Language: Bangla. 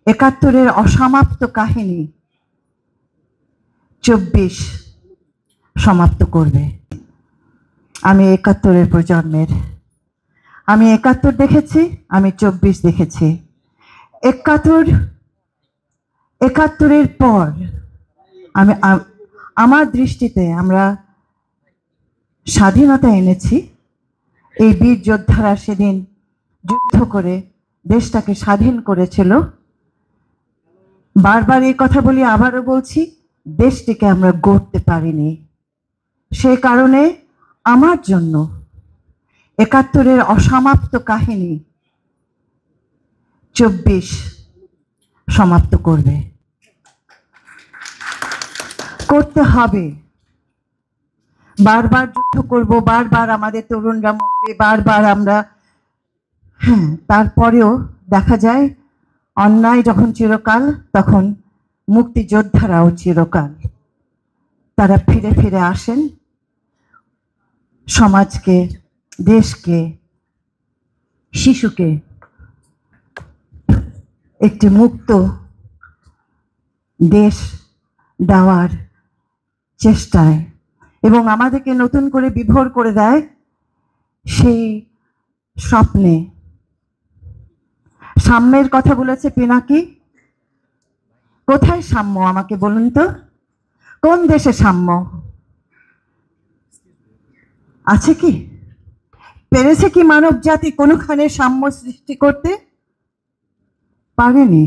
একাত্তরের অসমাপ্ত কাহিনী ২৪ সমাপ্ত করবে। আমি একাত্তরের প্রজন্মের, আমি ৭১ দেখেছি, আমি ২৪ দেখেছি। একাত্তরের পর আমি আমার দৃষ্টিতে আমরা স্বাধীনতা এনেছি। এই বীর যোদ্ধারা সেদিন যুদ্ধ করে দেশটাকে স্বাধীন করেছিল। বারবার এই কথা বলি, আবারও বলছি, দেশটিকে আমরা গড়তে পারিনি। সে কারণে আমার জন্য একাত্তরের অসমাপ্ত কাহিনী ২৪ সমাপ্ত করতে হবে। বারবার যুদ্ধ করব, বারবার আমাদের তরুণরা মরবে, বারবার আমরা, তারপরেও দেখা যায় অন্যায় যখন চিরকাল, তখন মুক্তিযোদ্ধারাও চিরকাল। তারা ফিরে ফিরে আসেন, সমাজকে, দেশকে, শিশুকে একটি মুক্ত দেশ দেওয়ার চেষ্টায়, এবং আমাদেরকে নতুন করে বিভোর করে দেয় সেই স্বপ্নে। সাম্যের কথা বলেছে পিনাকি। কোথায় সাম্য আমাকে বলুন তো? কোন দেশে সাম্য আছে? কি পেরেছে কি মানব জাতি কোনোখানে সাম্য সৃষ্টি করতে? পারেনি।